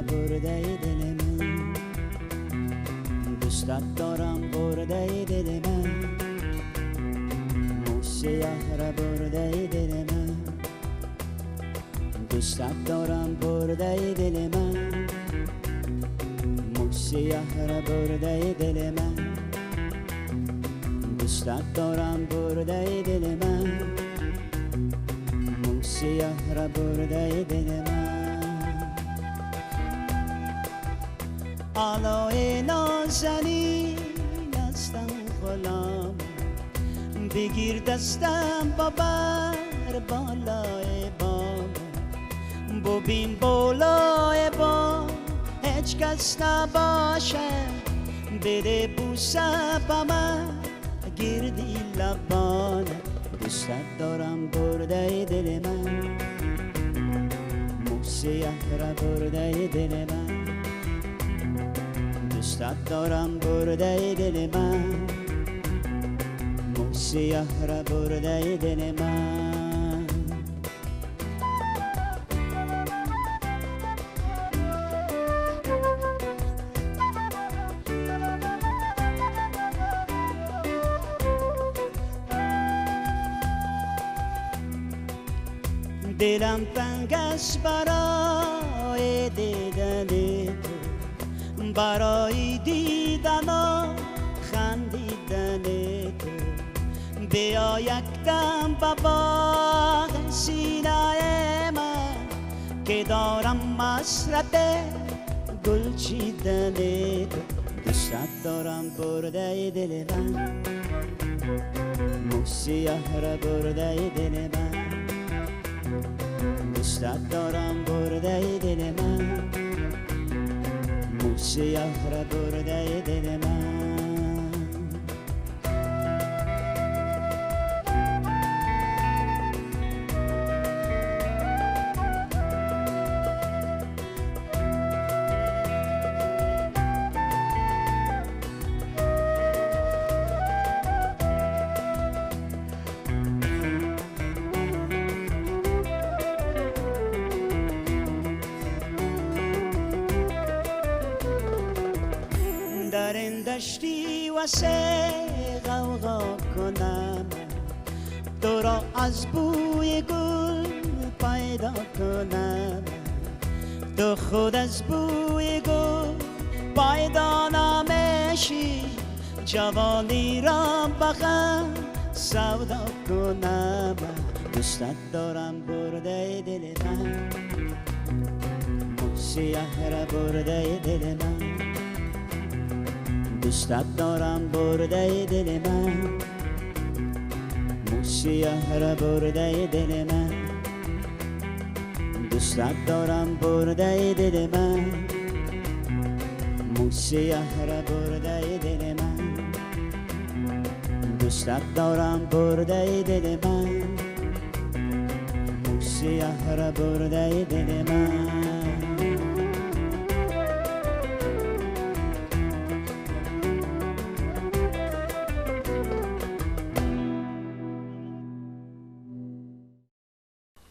برده دل من، دوستت دارم برده دل من، مو سیاه را برده دل من، دوستت دارم برده دل من، مو سیاه را برده دل من، دوستت دارم برده دل من، مو سیاه را برده دل من. آلای نازنین هستم غلام، بگیر دستم ببر بالای بام، ببین بالای بام هیچ کس نباشه، بده بوسه به من گردی لبان، دوستت دارم برده دل من، مو سیاه را برده دل من، دوستت دارم برده دل من، مو سیاه را برده دل من. دلم تنگ است برای دیدن تو، برای دیدن و خندیدن تو، بیا یک دم به باغ سینه من که دارم مسرت گل چیدن تو، دوستت دارم برده دل من، مو سیاه را برده دل من، دوستت دارم برده دل من، مو سیاه را برده دل من. در این دشتی واسه غوغا کنم، تو را از بوی گل پیدا کنم، تو خود از بوی گل پیدا نمیشی، جوانی را بغم سودا کنم، دوستت دارم برده دل من، مو سیاه را برده دل من، دوستت دارم برده دل من، مو سیاه را برده دل من، دوستت دارم برده دل من، مو سیاه را برده دل من، دوستت دارم برده دل من، مو سیاه را برده دل من.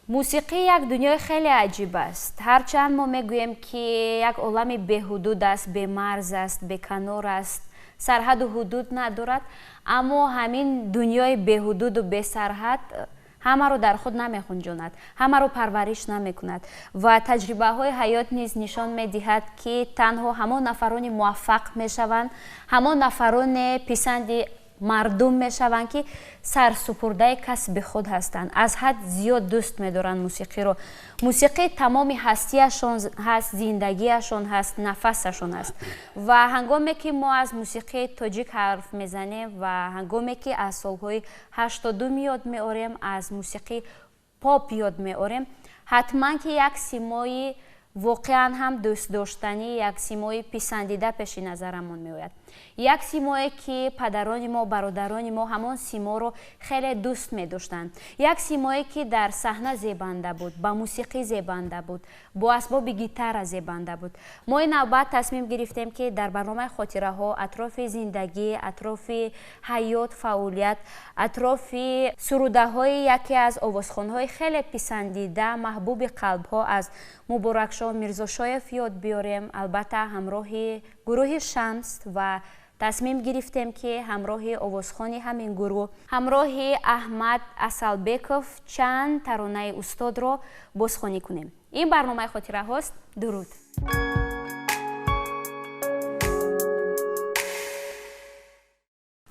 موسیقی یک دنیای خیلی عجیب است. هرچند ما میگوییم که یک عالم بی‌حدود است، بی‌مرز است، بی‌کنار است، سرحد و حدود ندارد، اما همین دنیای بی‌حدود و بی‌سرحد همه رو در خود نمیخونجاند، همه رو پرورش نمیکند و تجربه های حیات نیز نشان میدهد که تنها همان نفران موفق میشوند، همان نفران پسند مردم میشوند که سرسپرده کسب خود هستند، از حد زیاد دوست میدارند موسیقی رو. موسیقی تمام هستیشان هست، زندگیشان هست، نفسشان هست و هنگامی که ما از موسیقی تاجیک حرف میزنیم و هنگامی که از سالهای 82 یاد میاریم، از موسیقی پاپ یاد میاریم، حتما که یک سیمای واقعا هم دوست داشتنی، یک سیمای پسندیده پیش نظرمون میآید. یک سیمایی که پدران ما، برادران ما همان سیما رو خیلی دوست می داشتند. یک سیمایی که در صحنه زیبنده بود، با موسیقی زیبنده بود، با اسباب گیتار زیبنده بود. ما این نوبت تصمیم گرفتیم که در برنامه خاطره ها اطراف زندگی، اطراف حیات، فعالیت، اطراف سروده های یکی از آوازخوان های خیلی پسندیده، محبوب قلب ها از مبارک муборакшоҳ мирзошоев ёд биёрем. Албатта ҳамроҳи гурӯҳи Шамс ва тасмим гирифтем ки ҳамроҳи овозхони ҳамин гурӯҳ, ҳамроҳи Аҳмад Асалбеков чанд таронаи устодро бозхонӣ кунем. ин барномаи хотираҳост. дуруд.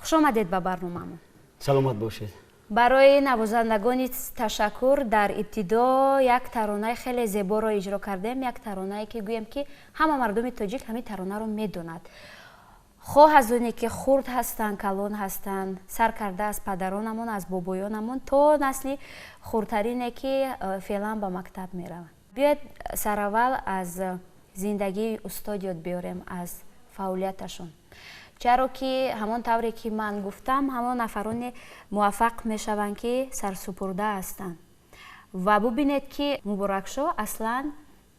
хушомадед ба барномамон. саломат бошед. барои навозандагони ташаккур дар ибтидо як таронаи хеле зеборо иҷро кардем. Як таронае ки гӯем ки ҳама мардуми тоҷик ҳамин таронаро медонад. хоҳ аз оне ки хурд ҳастанд, калон ҳастанд, сар карда аз падаронамон, аз бобоёнамон то насли хурдтарине ки феълан ба мактаб мераванд. биёед сараввал аз зиндагии устод ёд биёрем, аз фаъолияташон. чаро ки ҳамон тавре ки ман гуфтам, ҳамон нафароне муваффақ мешаванд ки сарсупурда ҳастанд. ва бубинед ки Муборакшоҳ аслан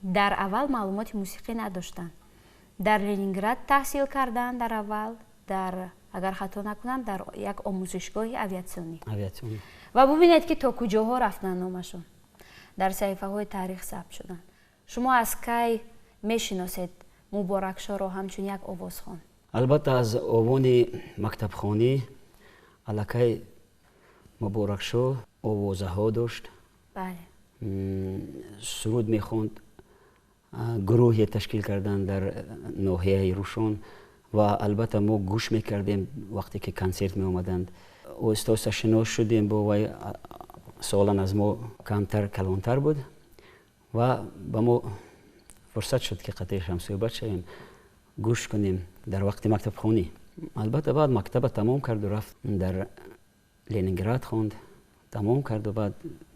дар аввал маълумоти мусиқӣ надоштанд. дар Ленинград таҳсил карданд дар аввал, агар хато накунам дар як омӯзишгоҳи авиатсионӣ. ва бубинед ки то куҷоҳо рафтанд номашон. дар саҳифаҳои таърих сабт шуданд. шумо аз кай мешиносед Муборакшоҳро ҳамчун як овозхон? албатта аз овони мактабхонӣ аллакай Муборакшоҳ овозаҳо дошт. бале. суруд мехонд, гурӯҳе ташкил кардан дар ноҳияи Рӯшон ва албатта мо гӯш мекардем вақте ки консерт меомаданд. оҳиста оҳиста шинос шудем бо вай. солан аз мо камтар, калонтар буд ва ба мо фурсат шуд ки қатъи суҳбат шавем, гӯш кунем дар вақти мактабхонӣ. албатта баъд мактаба тамом карду рафт дар Ленинград хонд, тамом карду баъд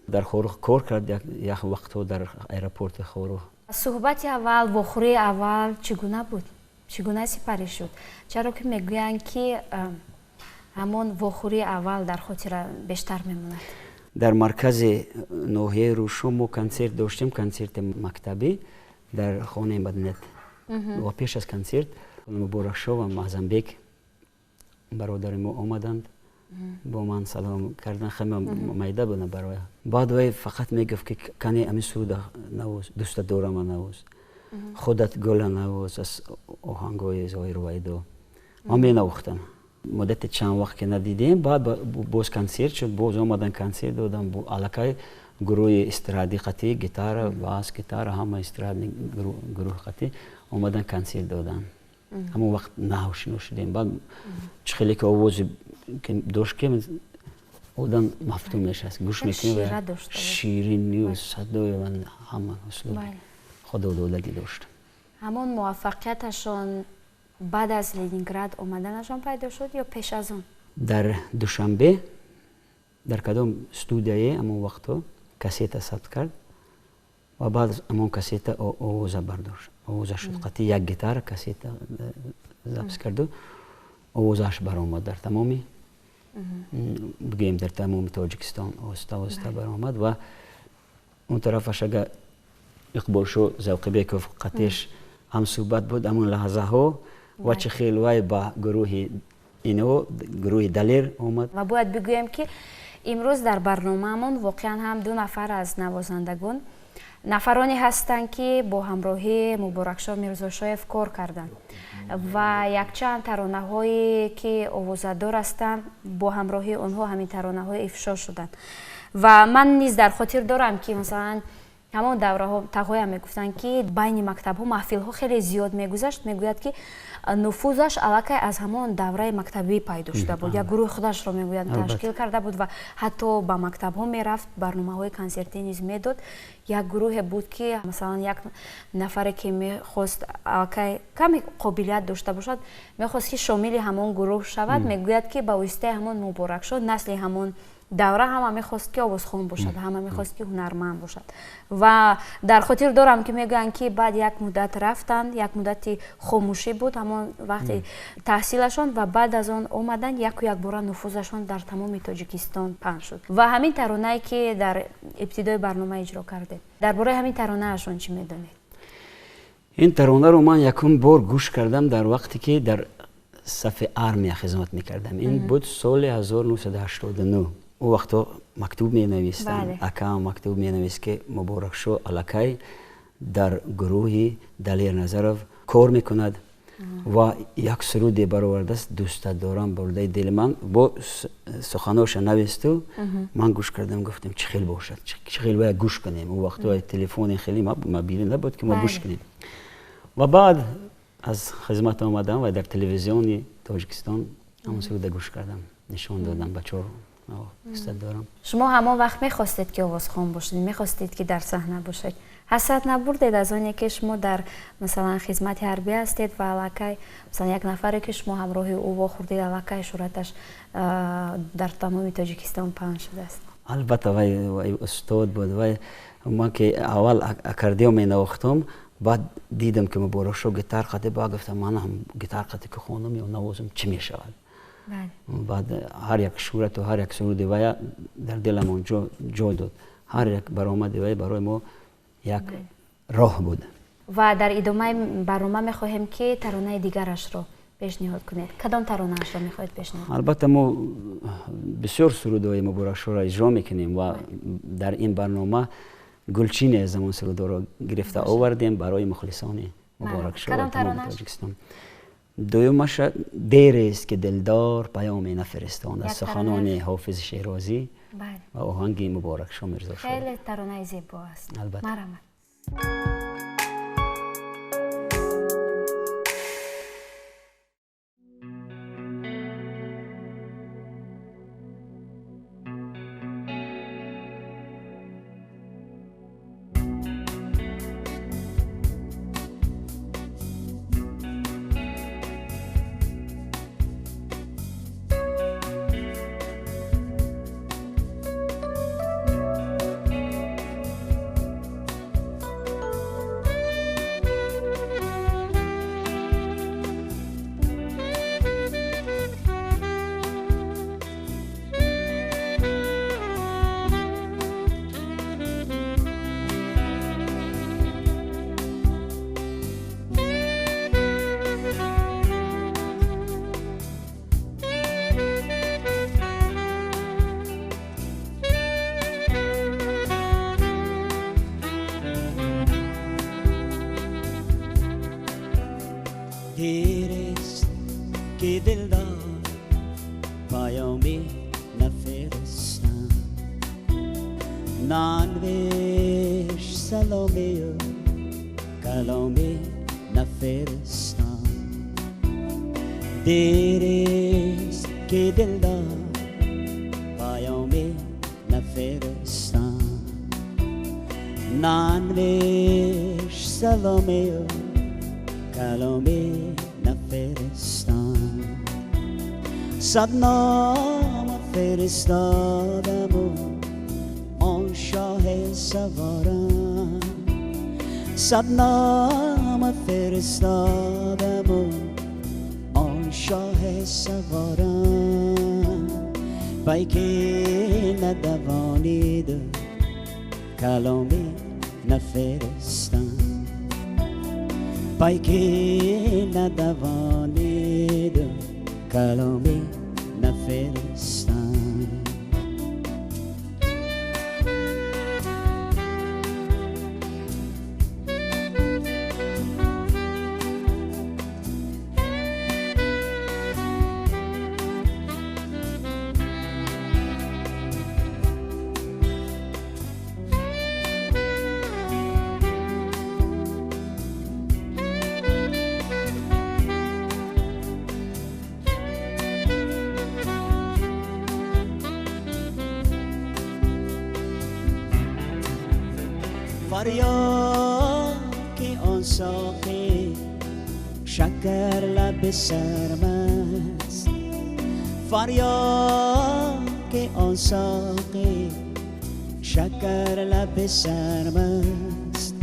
дар Хорух кор кард як вақтҳо дар аэропорти Хорух. суҳбати аввал, вохӯрии аввал чӣ гуна буд? чӣ гуна сипарӣ шуд? чаро ки мегӯянд ки ҳамон вохӯрии аввал дар хотира бештар мемонад. дар маркази ноҳияи Рӯшон мо консерт доштем, консерти мактабӣ дар хонаи Маданият. ва пеш аз консерт Муборакшоҳ ва Маъзамбек бародари мо омаданд, бо ман салом кардан. хеле майда будам барои. баъд вай фақат мегуфт ки кане амин суруда навоз, дӯстат дорам навоз, худат гула навоз аз оҳангҳои Зоҳиру Вайдо. ман менавохтам. муддати чанд вақт ки надидем, баъд боз консерт шуд, боз омадан консерт додам. аллакай гурӯҳи истироҳатӣ қатӣ, гитара, бас, гитара, ҳама истироҳатӣ гурӯҳи қатӣ омадан консерт доданд. ҳамон вақт наҳошино шудем. баъд чӣ хеле ки овози дошт ки одам мафтун мешаст, гӯш мекунӣ. ширинию садои ҳама худододагӣ дошт. ҳамон муваффақияташон баъд аз Ленинград омаданашон пайдо шуд ё пеш аз он? дар Душанбе дар кадом студияе ҳамон вақтҳо кассета сабт кард ва баъд ҳамон кассета овоза бардошт. овоза шуд қатъи як гитара кассета запис карду овозааш баромад дар тамоми бигӯем дар тамоми Тоҷикистон оҳиста оҳиста баромад. ва он тарафаш ага Иқболшоҳ Завқибеков қатъиш ҳамсӯҳбат буд ҳамон лаҳзаҳо ва чӣ хел вай ба гурӯҳи инҳо гурӯҳи Далер омад. ва бояд бигӯем ки имрӯз дар барномаамон воқеан ҳам ду нафар аз навозандагон нафароне ҳастанд ки бо ҳамроҳии Муборакшоҳ Мирзошоев кор карданд ва якчанд таронаҳое ки овозадор ҳастанд бо ҳамроҳии онҳо ҳамин таронаҳо ифшо шуданд. ва ман низ дар хотир дорам ки масалан ҳамон давраҳо тағоям мегуфтанд ки байни мактабҳо маҳфилҳо хеле зиёд мегузашт. мегӯяд ки нуфузаш аллакай аз ҳамон давраи мактабӣ пайдо шуда буд. як гурӯҳи худашро мегӯяд ташкил карда буд ва ҳатто ба мактабҳо мерафт, барномаҳои консертӣ низ медод. як гурӯҳе буд ки масалан як нафаре ки мехост аллакай каме қобилият дошта бошад, мехост ки шомили ҳамон гурӯҳ шавад. мегӯяд ки ба воситаи ҳамон Муборакшоҳ насли ҳамон давра ҳама мехост ки овозхон бошад, ҳама мехост ки ҳунарманд бошад. ва дар хотир дорам ки мегӯянд ки баъд як муддат рафтанд, як муддати хомӯшӣ буд ҳамон вақти таҳсилашон ва баъд аз он омадан яку якбора нуфузашон дар тамоми Тоҷикистон паҳн шуд. ва ҳамин таронае ки дар ибтидои барнома иҷро кардед, дар бораи ҳамин таронаашон чӣ медонед? ин таронаро ман якум бор гӯш кардам дар вақте ки дар сафи армия хизмат мекардам. ин буд соли 1989. او وقتا مکتوب می نویستم، اکام مکتوب می نویست که مبارکشو الکای در گروهی دلیر نظرов کار میکند و یک سرودی برآورده است دوستت دارم برده دل من با سخناش نوشته من گوش کردم گفتم چه خیلی باشد چه خیلی باید گوش کنیم اون وقت تلفن خیلی موبیل نبود که ما گوش کنیم و بعد از خدمت آمدم و در تلویزیون تاجیکستان همون سرود گوش کردم نشان دادم بچه‌ها دوستت دارم. شما همون وقت میخواستید که آوازخوان باشید میخواستید که در صحنه باشید حسرت نبردید از آنی که شما در مثلا خدمت حربی هستید و علاقه مثلا یک نفری که شما همراه او واخوردید علاقه شهرتش در تمام تاجیکستان پخش شده است؟ البته وای استاد بود وای من که اول اکاردیون می نواختم بعد دیدم که مبارک شو گیتار خطی با گفتم من هم گیتار خطی که خوانم یا نوازم چی می شود بعد هر یک شورت و هر یک سرود وای در دلم جا داد هر یک برآمد وای برای ما یک راه بود و در ادامه برنامه میخواهیم که ترانه دیگرش رو پیشنهاد کنید. کدام ترانه‌اش رو میخواهید پیشنهاد؟ البته ما بسیار سرودهای مبارک شو را اجرا میکنیم و در این برنامه گلچین زمان سرود رو گرفته آوردیم برای مخلصان مبارک شو در تاجیکستان. دویمش دیر است که دلدار پیامی نفرستاند از سخنان حافظ شیرازی و آهنگ مبارک شو میرزا شاه. خیلی ترانه زیبا است. مرحمت. دیر است که دلدار پیامی نفرستم ننوشت سلامی و کلامی نفرستم دیر است که دلدار پیامی نفرستم ننوشت سلامی و کلامی نفرستم صد نامه فرستادم و آن شاه سوارم صد نامه فرستادم و آن شاه سوارم پیکی ندوانید کلامی نفرستم پیکی ندوانید کلامی نفرستم فریاد که آن ساقی شکر لب سرم است فریاد که آن ساقی شکر لب سرم است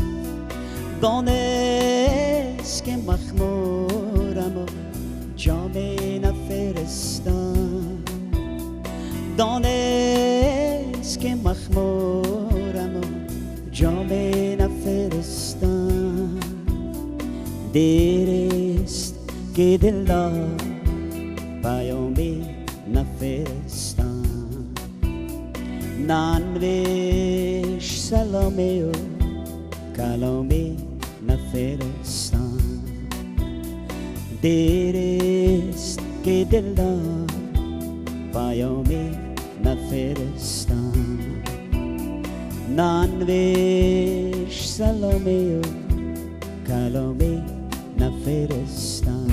دانست که مخمورم و جام نفرستم دانست که مخمورم و جام نفرستم دیر است که دلدار پیامی نفرستم ننوشت سلامی و کلامی نفرستم دیرست که دلدار پیامی نفرستم ننوش سلامی و کلامی نفرستم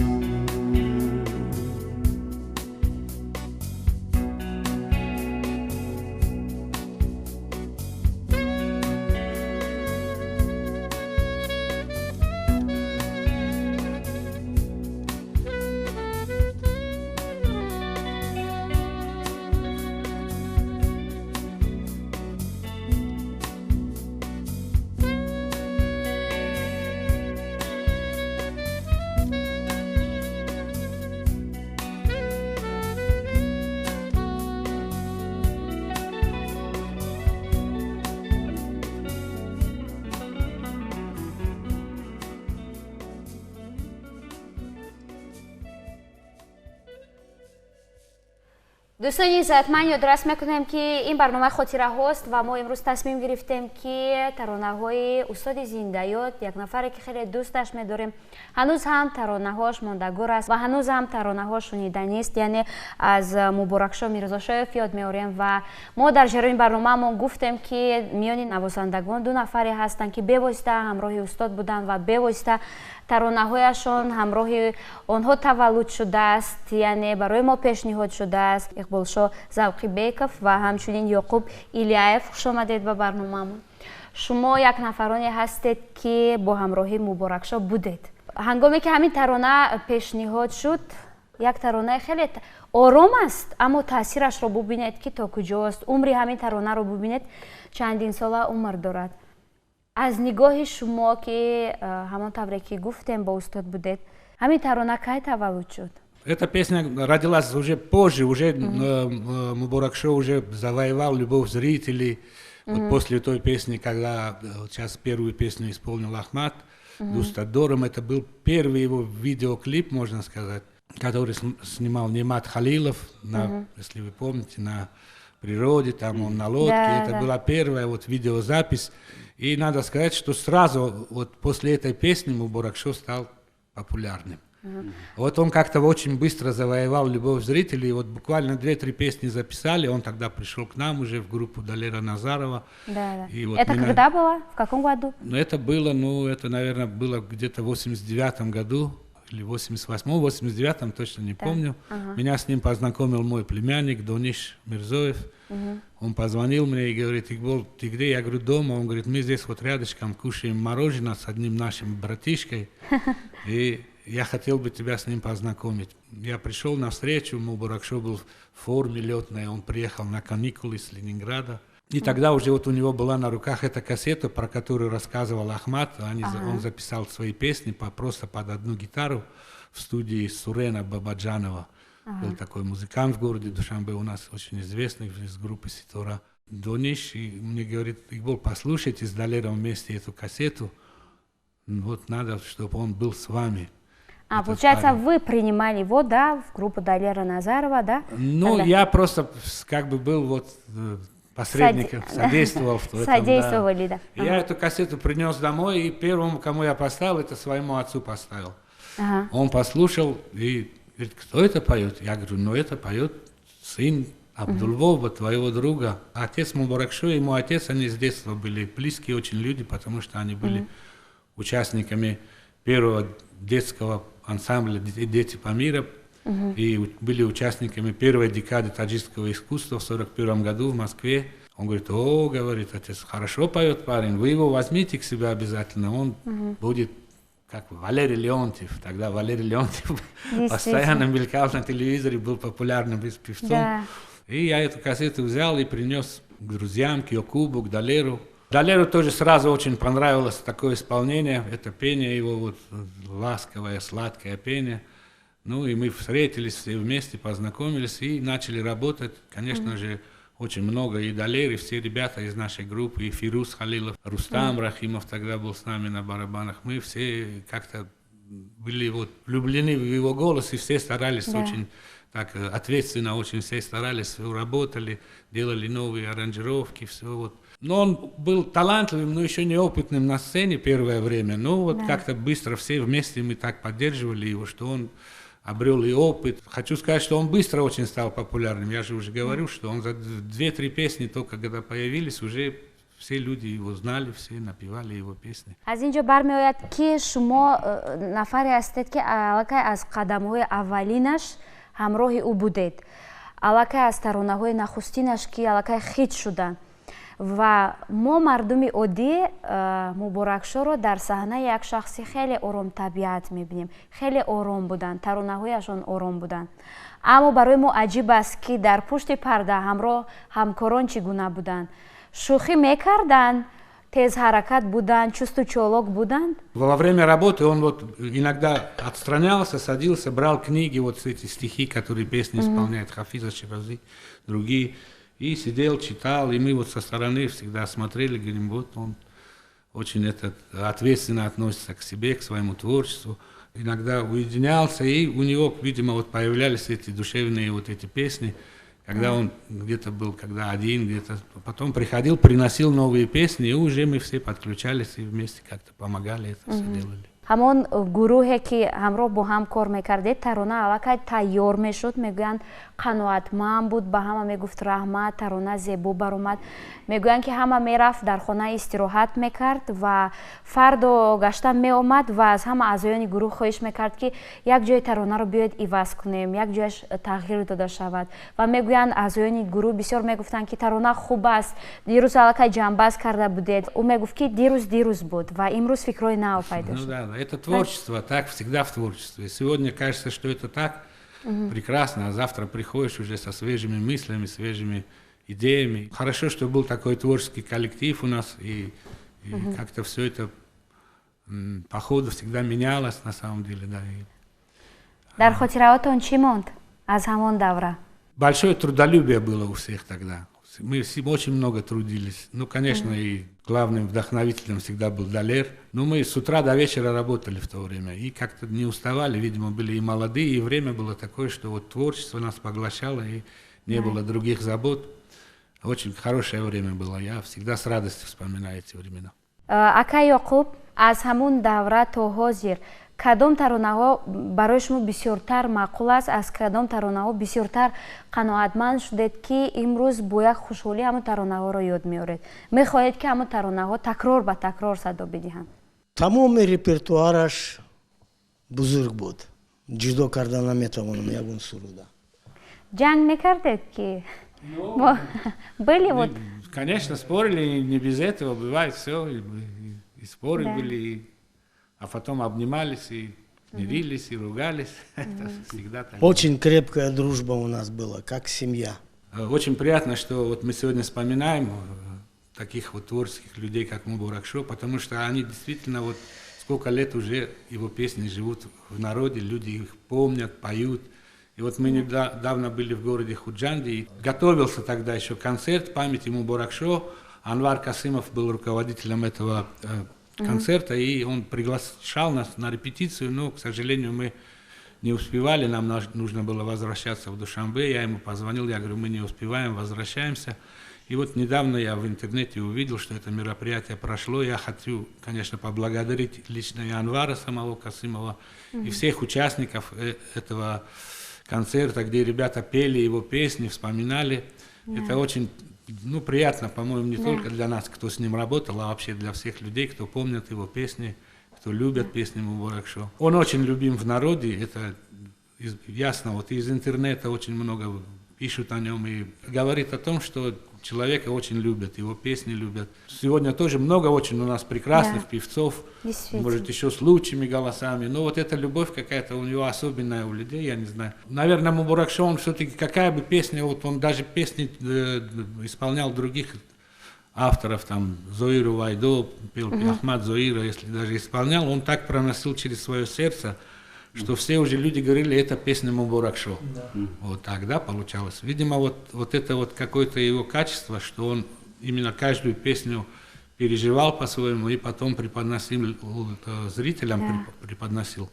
دوستان عزیز من یادداشت میکنم که این برنامه خاطره هاست و ما امروز تصمیم گرفتیم که ترانه های استاد زندیات یک نفری که خیلی دوستش می‌داریم هنوز هم ترانه هاش ماندگار است و هنوز هم ترانه ها شنیدنی است، یعنی از مبارکشاه میرزاشایف یاد می‌آوریم و ما در جریان برنامه ما گفتیم که میان نوازندگان دو نفری هستند که به‌واسطه همراه استاد بودند و به‌واسطه ترانه هایشان همراه آنها تولد شده است، یعنی برای ما پیشنهاد شده است. اقبالشاه ذوقی بیکов و همچنین یعقوب ایلیاف خوش آمدید به برنامه‌مون. شما یک نفرانی هستید که با همراهی مبارکشاه بودید. هنگامی که همین ترانه پیشنهاد شد، یک ترانه خیلی آرام است اما تاثیرش را ببینید که تا کجاست. عمری همین ترانه را ببینید چندین ساله عمر دارد. از نگاه شما که همان طوری که گفتیم با استاد بودید، همین ترانه کی تولد شد؟ Эта песня родилась уже позже, уже Мубаракшо уже завоевал любовь зрителей. Вот после той песни, когда сейчас первую песню исполнил Ахмат Дустадором, это был первый его видеоклип, можно сказать, который снимал Немат Халилов, если вы помните, на природе, там он на лодке. Да, это была первая вот видеозапись. И надо сказать, что сразу вот после этой песни Мубаракшо стал популярным. Вот он как-то очень быстро завоевал любовь зрителей. Вот буквально 2-3 песни записали. Он тогда пришел к нам уже в группу Далера Назарова. Да. И вот это когда было? В каком году? Ну, это было, это, наверное, было где-то в 89-м году. Или 88-м, 89-м, точно не помню. Меня с ним познакомил мой племянник Дониш Мирзоев. Он позвонил мне и говорит: Игбол, ты где? Я говорю: дома. Он говорит: мы здесь вот рядышком кушаем мороженое с одним нашим братишкой. И я хотел бы тебя с ним познакомить. Я пришел на встречу, Мубаракшо был в форме летной, он приехал на каникулы из Ленинграда. И тогда уже вот у него была на руках эта кассета, про которую рассказывал Ахмат. Он записал свои песни просто под одну гитару в студии Сурена Бабаджанова. Был такой музыкант в городе Душанбе, у нас очень известный из группы Ситора. Дониш, и мне говорит: Игбол, послушайте с Далером вместе эту кассету. Вот надо, чтобы он был с вами. Получается, парень. Вы принимали его, да, в группу Далера Назарова, да? Ну, тогда я просто как бы был вот посредником, содействовал в этом. Содействовали, да. Я эту кассету принес домой, и первому, кому я поставил, это своему отцу поставил. Он послушал и говорит: кто это поет? Я говорю: ну, это поет сын Абдулвова, твоего друга. Отец Мубаракшо и ему отец, они с детства были близкие очень люди, потому что они были участниками первого детского ансамбля «Дети Памира», и были участниками первой декады таджикского искусства в 1941 году в Москве. Он говорит: о, говорит отец, хорошо поет парень, вы его возьмите к себе обязательно, он будет как Валерий Леонтьев. Тогда Валерий Леонтьев постоянно мелькал на телевизоре, был популярным певцом. Да. И я эту кассету взял и принес к друзьям, к Йокубу, к Далеру. Далеру тоже сразу очень понравилось такое исполнение, это пение его, вот ласковое, сладкое пение. Ну и мы встретились все вместе, познакомились и начали работать. Конечно же, очень много и Далер, и все ребята из нашей группы, и Фируз Халилов, Рустам Рахимов тогда был с нами на барабанах. Мы все как-то были вот влюблены в его голос, и все старались очень так ответственно, очень все старались, работали, делали новые аранжировки, все вот. Но он был талантливым, но еще неопытным на сцене первое время. Но вот как-то быстро все вместе мы так поддерживали его, что он обрел и опыт. Хочу сказать, что он быстро очень стал популярным. Я же уже говорю, что он за 2-3 песни только когда появились, уже все люди его знали, все напевали его песни. аз инҷо бармеояд ки шумо нафаре ҳастед ки аллакай аз қадамҳои аввалинаш ҳамроҳи ӯ будед, аллакай аз таронаҳои нахустинаш ки аллакай хит шуданд. ва мо мардуми оддӣ муборакшоро дар саҳна як шахси хеле оромтабиат мебинем. Хеле ором буданд, таронаҳояшон ором буданд. аммо барои мо аҷиб аст ки дар пушти парда ҳамроҳ ҳамкорон чӣ гуна буданд. шӯхӣ мекарданд, тезҳаракат буданд, чусту чолок буданд. Во время работы он вот иногда отстранялся, садился, брал книги, вот эти стихи, которые песни исполняет Хафиза Ширази, другие, и сидел, читал, и мы вот со стороны всегда смотрели, говорим, вот он очень ответственно относится к себе, к своему творчеству. Иногда уединялся, и у него, видимо, вот появлялись эти душевные вот эти песни, когда он где-то был, когда один, где-то потом приходил, приносил новые песни, и уже мы все подключались и вместе как-то помогали, это все делали. ҳамон гурӯҳе ки ҳамроҳ бо ҳам кор мекардед, тарона аллакай тайёр мешуд, мегӯянд қаноатманд буд, ба ҳама мегуфт раҳмат, тарона зебо баромад. мегӯянд ки ҳама мерафт дар хона истироҳат мекард ва фардо гашта меомад ва аз ҳама аъзоёни гурӯҳ хоҳиш мекард ки як ҷои таронаро биёед иваз кунем, як ҷояш тағйир дода шавад. ва мегӯянд аъзоёни гурӯҳ бисёр мегуфтанд ки тарона хуб аст, дирӯз аллакай ҷамъбаст карда будед. ӯ мегуфт ки дирӯз буд ва имрӯз фикрҳои нав пайдо шуд. Это творчество, так всегда в творчестве. Сегодня кажется, что это так прекрасно, а завтра приходишь уже со свежими мыслями, свежими идеями. Хорошо, что был такой творческий коллектив у нас, и как-то все это по ходу всегда менялось на самом деле. Да. дар хотираотон чӣ монд аз ҳамон давра? Большое трудолюбие было у всех тогда. Мы очень много трудились. Ну, конечно, и главным вдохновителем всегда был Далер. Но мы с утра до вечера работали в то время. И как-то не уставали. Видимо, были и молодые, и время было такое, что вот творчество нас поглощало, и не было других забот. Очень хорошее время было. Я всегда с радостью вспоминаю эти времена. Акай Яқуб, аз ҳамон давра то ҳозир кадом таронаҳо барои шумо бисёртар маъқул аст, аз кадом таронаҳо бисёртар қаноатманд шудед ки имрӯз бо як хушҳолӣ ҳамон таронаҳоро ёд меоред? мехоҳед ки ҳамон таронаҳо такрор ба такрор садо бидиҳанд? тамоми репертуараш бузург буд. ҷудо карда наметавонам ягон суруда. ҷанг мекардед ки были вот? Конечно, спорили, не без этого бывает все. И споры были, а потом обнимались и мирились, и ругались. Это всегда так. Очень крепкая дружба у нас была, как семья. Очень приятно, что вот мы сегодня вспоминаем таких вот творческих людей, как Мубарак Шо, потому что они действительно вот сколько лет уже его песни живут в народе, люди их помнят, поют. И вот мы недавно были в городе Худжанде, и готовился тогда еще концерт памяти Мубарак Шо. Анвар Касымов был руководителем этого концерта, и он приглашал нас на репетицию, но, к сожалению, мы не успевали, нам нужно было возвращаться в Душанбе. Я ему позвонил, я говорю, мы не успеваем, возвращаемся. И вот недавно я в интернете увидел, что это мероприятие прошло. Я хочу, конечно, поблагодарить лично и Анвара самого Касымова, и всех участников этого концерта, где ребята пели его песни, вспоминали. Это очень приятно, по-моему, не только для нас, кто с ним работал, а вообще для всех людей, кто помнит его песни, кто любит песни Мубарак Шо. Он очень любим в народе, это ясно, вот из интернета очень много пишут о нем и говорит о том, что человека очень любят, его песни любят. Сегодня тоже много очень у нас прекрасных певцов, может, еще с лучшими голосами, но вот эта любовь какая-то у него особенная у людей, я не знаю. Наверное, Мубарак Шо, он все-таки, какая бы песня, вот он даже песни исполнял других авторов, там, Зоиру Вайдо, пел Ахмад Зоира, если даже исполнял, он так проносил через свое сердце, что все уже люди говорили, это песня Мубарак Шо. Вот так, да, получалось. Видимо, вот это вот какое-то его качество, что он именно каждую песню переживал по-своему и потом преподносил зрителям, преподносил.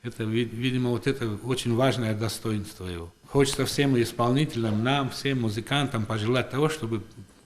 Это, видимо, вот это очень важное достоинство его. Хочется всем исполнителям, нам, всем музыкантам пожелать того, чтобы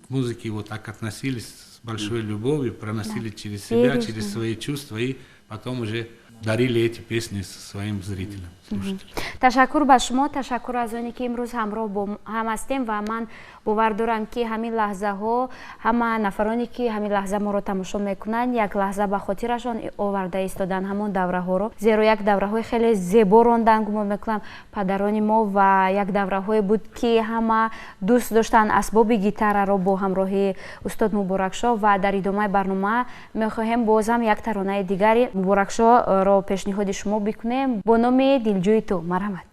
к музыке вот так относились с большой любовью, проносили через себя, через свои чувства и потом уже дарили эти песни своим зрителям, слушателям. ташаккур ба шумо, ташаккур аз оне ки имрӯз ҳамроҳ бо ҳам ҳастем ва ман бовар дорам ки ҳамин лаҳзаҳо ҳама нафароне ки ҳамин лаҳза моро тамошо мекунанд як лаҳза ба хотирашон оварда истоданд ҳамон давраҳоро, зеро як давраҳои хеле зебо рондан гумон мекунам падарони мо ва як давраҳое буд ки ҳама дӯст доштанд асбоби гитараро бо ҳамроҳии устод Муборакшоҳ ва дар идомаи барнома мехоҳем бозам як таронаи дигари Муборакшоҳро пешниҳоди шумо бикунем бо номи Дилҷӯи ту. Марҳамат.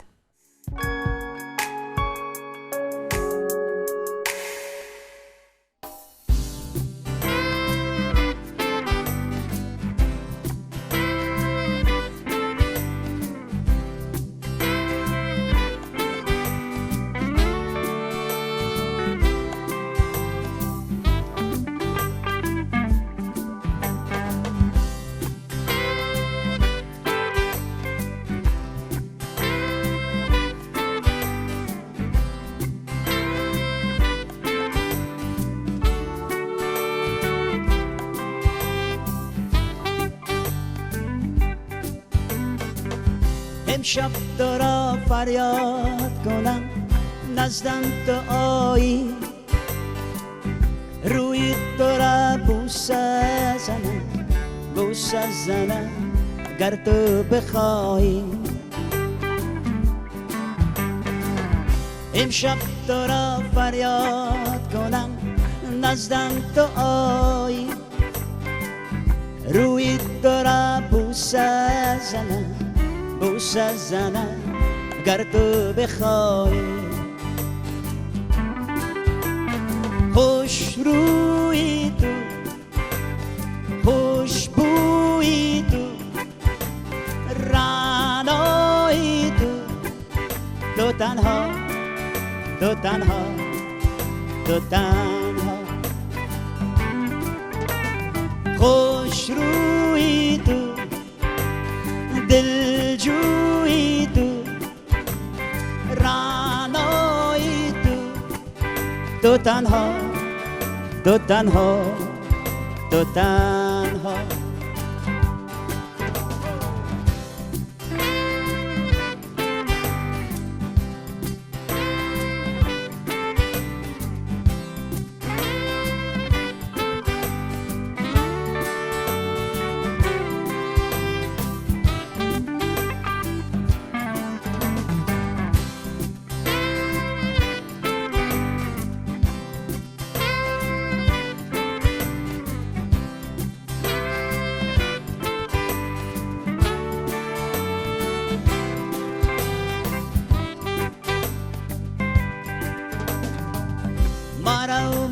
امشب تو را فریاد کنم نزدم تو آیی روی تو را بوسه زنم گر تو بخواهی امشب تو را فریاد کنم نزدم تو آیی روی تو را بوسه زنم گر تو بخواهی خوش روی تو خوش بوی تو رعنای تو تنها خوش روی تو دلجوی تو رعنای تو تنها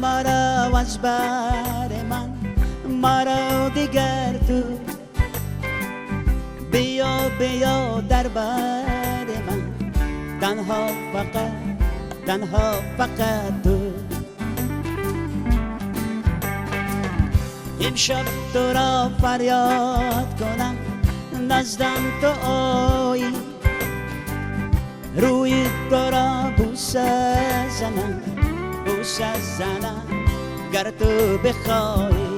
مرا از بر من مرا دیگر تو بیا در بر من تنها فقط تو امشب تو را فریاد کنم نزدم تو آیی روی تو را بوسه زنم گر تو بخواهی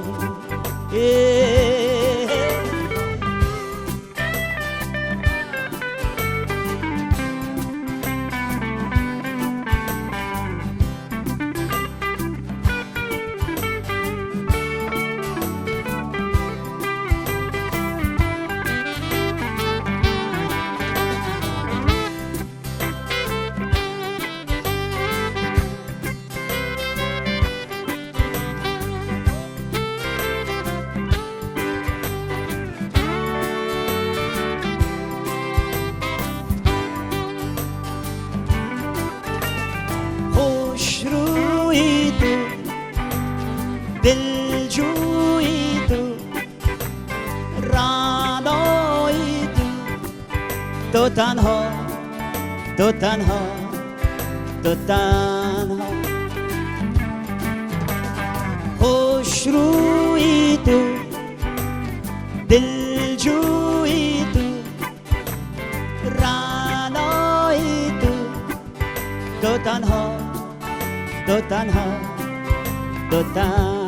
دلجوی تو رعنای تو تنها خوش روی تو دلجوی تو رعنای تو تنها دو تنها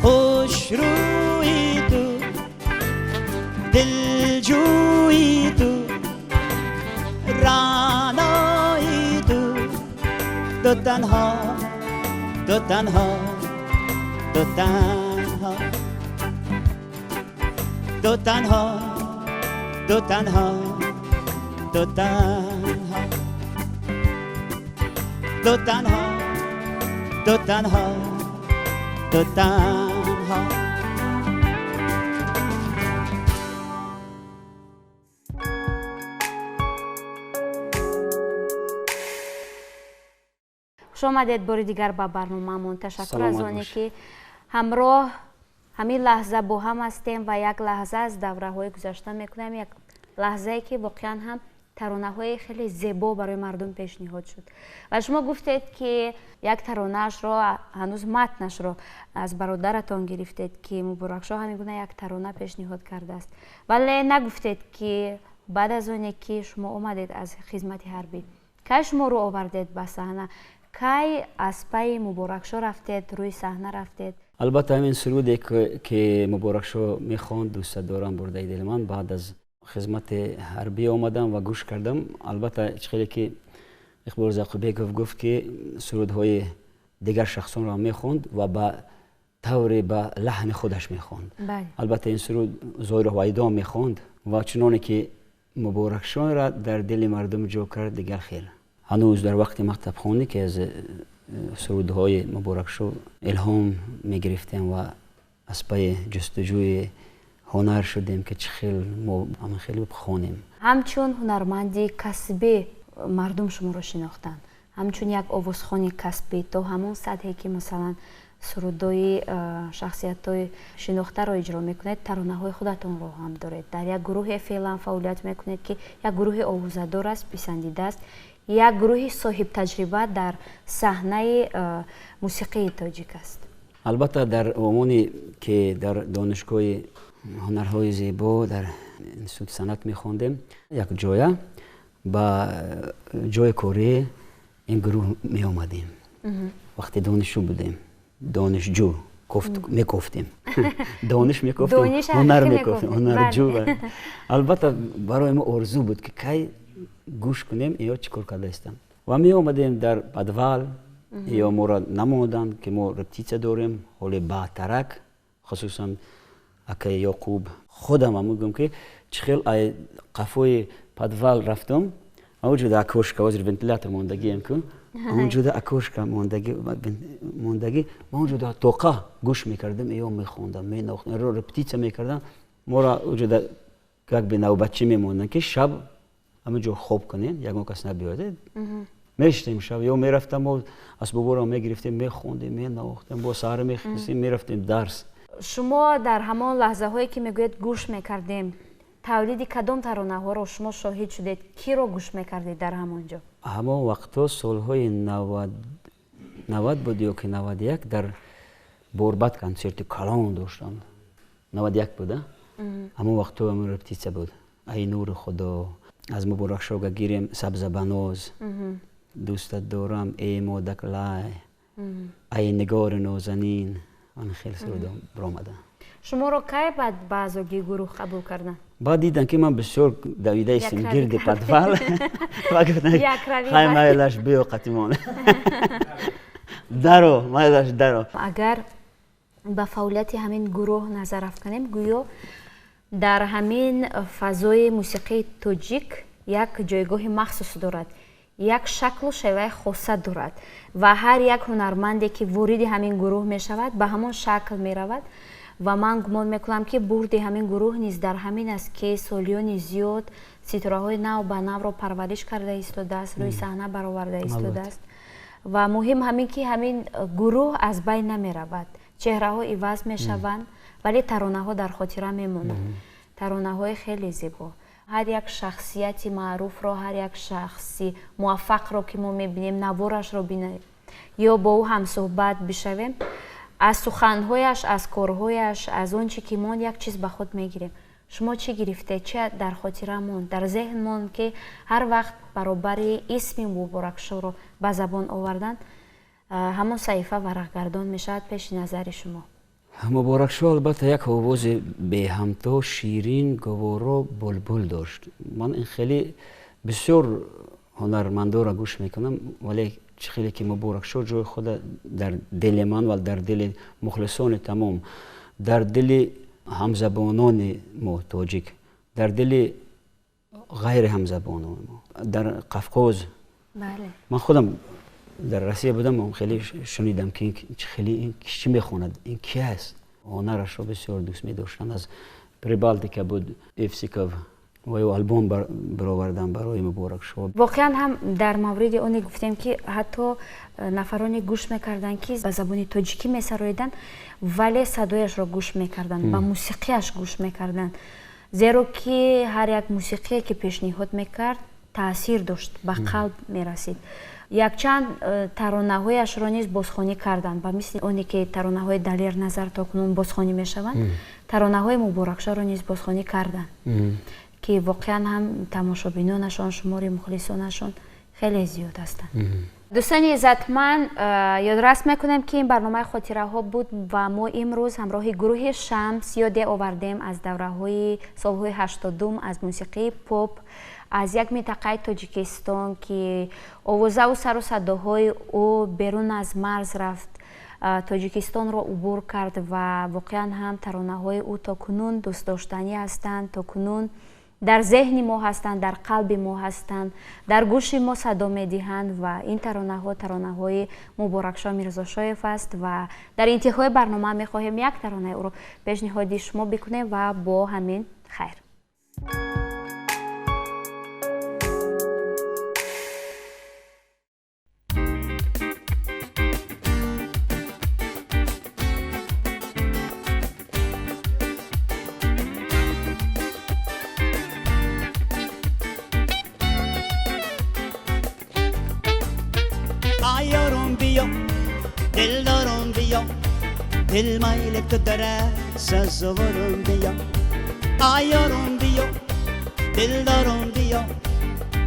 خوش روی تو دلجوی تو رعنای تو دو تنها دو تنها دو تنها دو تنها دو تنها دو تنها دو تنها دو تنها دو تنها خوش آمدید باری دیگر با برنامه‌مون. تشکر از آنی که همراه همین لحظه با هم هستیم و یک لحظه از دوره‌های گذشته میکنیم، یک لحظه‌ای که واقعا هم ترانه‌های خیلی زیبا برای مردم پیشنهاد شد و شما گفتید که یک ترانه‌اش را هنوز متنش را از برادرتان گرفتید که مبارک شاه همین گونه یک ترانه پیشنهاد کرده است، ولی نگفتید که بعد از اونی که شما اومدید از خدمت حربی کی شما رو آوردید به صحنه، کی از پای مبارک شاه رفتید روی صحنه رفتید؟ البته همین سرودی که مبارک شاه میخواند دوست دارم برده دل من، بعد از خدمت حربی آمدم و گوش کردم. البته خیلی که اقبال زاقبیکوف گفت که سرودهای دیگر شخصان را میخواند و به طور به لحن خودش میخواند. البته این سرود زایر وایدا میخواند و چنانه که مبارک شاه را در دل مردم جا کرد دیگر خیر. هنوز در وقت مکتب خوانی که از سرودهای مبارک شاه الهام میگرفتیم و از پای جستجوی هنر شدیم که چه خیلی بخوانیم. همچون هنرمندی کسبی مردم شما رو شناختن، همچون یک آوازخوان کسبی تا همون سطحی که مثلا سرودهای شخصیت‌های شناخته رو اجرا میکنید، ترانه‌های خودتون رو هم دارید. در یک گروه فعلا فعالیت میکنید که یک گروه آوازدار است، پسندیده است، یک گروه صاحب تجربه در صحنه موسیقی تاجیک است. البته در عمومی که در دانشگاه هنرهای زیبا در انستیتوت صنعت میخواندیم، یک جای با جای کاری این گروه می آمدیم. وقتی دانشجو بودیم، دانشجو میگفتیم دانش میگفتیم، هنر میگفتیم، هنرجو. البته برای ما آرزو بود که کی گوش کنیم یا چیکار کرده استم و می آمدیم در پدوال یا ما را نمودن که ما رپتیچه داریم، حالی بعدترک خصوصا اکه یعقوب خودم هم میگم که چخیل ای قفوی پدوال رفتم اونجا در اکوشکا وزیر ونتیلاتور موندگی هم کن اونجا در اکوشکا موندگی ما اونجا در توقع گوش میکردم یا میخوندم میناختم رو رپتیچه میکردم. ما را اونجا در یک به نوبتچی میموندن که شب همونجا خوب کنین یک کس نبیاده میشتیم شب یا میرفتم و اسباب را میگرفتیم میخوندیم میناختیم با سهر میخوندیم میرفتیم درس. شما در همان لحظه هایی که میگوید گوش میکردیم، تولید کدام ترانه ها رو شما شاهد شدید؟ کی رو گوش میکردید در همونجا؟ همون وقتا سالهای 90 بود یا که 91 در بوربت کنسرت کلان داشتم. 91 بوده. همون وقتا همون رپتیچه بود. ای نور خدا، از مبارک شاه گیریم سبز بناز، دوستت دارم ای مادک لای، ای نگار نازنین. من خیلی سرودم برآمده. شما رو کی بعد بعضی گروه قبول کردن؟ بعد دیدن که من بسیار دویده ایستم گرد پدوال و گفتن خیلی مایلش بیو قطیمان درو مایلش درو. اگر به فعالیت همین گروه نظر افکنیم، گویا در همین فضای موسیقی تاجیک یک جایگاه مخصوص دارد، یک شکل و شیوه خاصه دارد و هر یک هنرمندی که وارد همین گروه می شود به همون شکل می رود و من گمان میکنم که برد همین گروه نیز در همین است که سالیان زیاد ستاره های نو به نو را پرورش کرده ایستاده است، روی صحنه برآورده ایستاده است و مهم همین که همین گروه از بین نمی رود، چهره ها عوض می شوند ولی ترانه ها در خاطره می مانند. ترانه های خیلی زیبا. هر یک شخصیت معروف را، هر یک شخصی موفق را که ما میبینیم، نوارش را بینیم یا با او هم صحبت بشویم، از سخنهایش، از کارهایش، از اون چی که ماند یک چیز به خود میگیریم. شما چی گرفته؟ چه در خاطره ماند، در ذهن ماند که هر وقت برابر اسم مبارک شاه را به زبان آوردن همون صحیفه ورقگردان میشد پیش نظر شما؟ مبارک شو البته یک آواز به همتا شیرین گوارا بلبل داشت. من این خیلی بسیار هنرمندا را گوش میکنم، ولی خیلی که مبارک شو جای خود در دل من و در دل مخلصان تمام، در دل همزبانان ما تاجیک، در دل غیر همزبانان ما در قفقاز. بله. من خودم در روسیه بودم، خیلی شنیدم که خیلی این چی میخواند، این کی است. هنرش رو بسیار دوست می داشتن. از پریبالتیکا بود، افسیکوف و یه آلبوم برآوردن برای مبارک شو. واقعا هم در مورد اون گفتیم که حتی نفرانی گوش میکردن که به زبان تاجیکی میسرایدن ولی صدایش را گوش میکردن، با موسیقیش گوش میکردن، زیرا که هر یک موسیقی که پیشنهاد میکرد تاثیر داشت، به قلب میرسید. یک چند ترانه‌هایش را نیز بازخوانی کردند و مثل اونی که ترانه‌های دلیر نظر تا کنون بازخوانی میشوند، ترانه‌های مبارک شو را نیز بازخوانی کردند که واقعا هم تماشابینانشان، شمار مخلصانشان خیلی زیاد هستند. دوستان عزتمند، یادداشت میکنم که این برنامه خاطره ها بود و ما امروز همراه گروه شمس یاد آوردیم از دوره‌های سال‌های 80 از موسیقی پاپ از یک منطقه تاجیکستان که آوازه و سر و صداهای او بیرون از مرز رفت، تاجیکستان را عبور کرد و واقعا هم ترانه‌های او تا کنون دوست داشتنی هستند، تا کنون در ذهن ما هستند، در قلب ما هستند، در گوش ما صدا می‌دهند و این ترانه‌های مبارک شو میرزا شایف است و در انتهای برنامه می‌خواهیم یک ترانه او را پیشنهاد شما بکنیم و با همین خیر. دلدارم بیا، دل مایل تو داره سازوارم بیا. آیارم بیا، دلدارم بیا،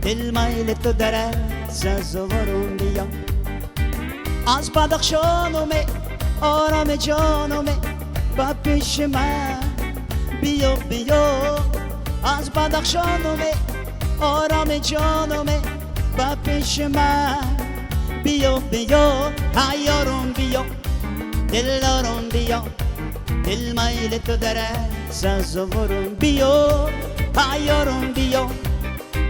دل مایل تو داره سازوارم بیا. از بدخشانمه آرام جانمه با پیش من بیا بیا. از بدخشانمه آرام جانمه با پیش من بیا بیا. آیارم بیا، دلدارم بیا، دل مایل تو داره سازوارم بیا. آیارم بیا،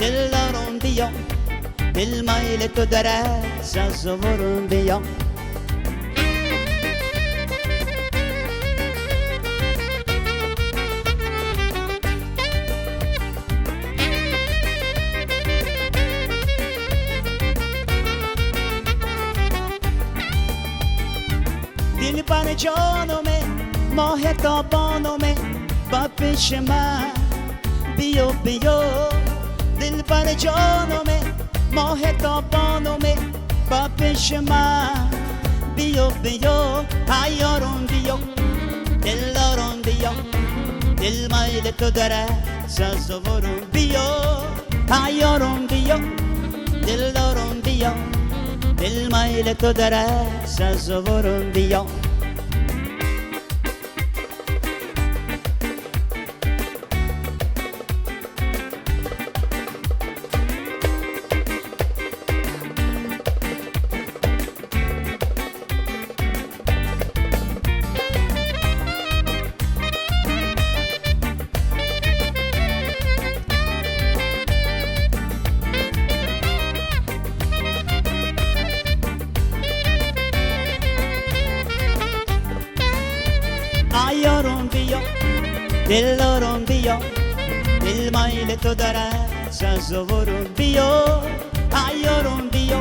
دلدارم بیا، دل مایل تو داره سازوارم بیا. دل پر جانمه ماه تابانمه با پیش من بیا بیا. دل پر جانمه ماه تابانمه با پیش من بیا بیا. آیارم بیا، دلدارم بیا، دل مایل تو داره سازوارم بیا. آیارم بیا، دلدارم بیا، دل مایل تو داره سازوارم بیا. آیارم بیا، دلدارم بیا، دل مایل تو داره سازوارم بیا. آیارم بیا،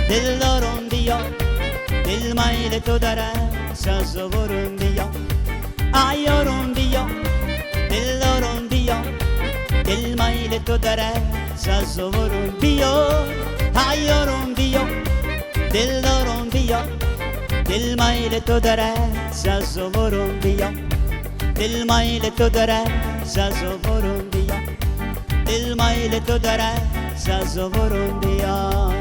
دلدارم بیا، دل مایل تو داره سازوارم بیا. آیارم بیا، دلدارم بیا، دل مایل تو داره سازوارم بیا. آیارم بیا، دلدارم بیا، دل مایل تو داره سازوارم بیا. دل مایل تو داره سازوارم بیا. دل مایل تو داره سازوارم بیا.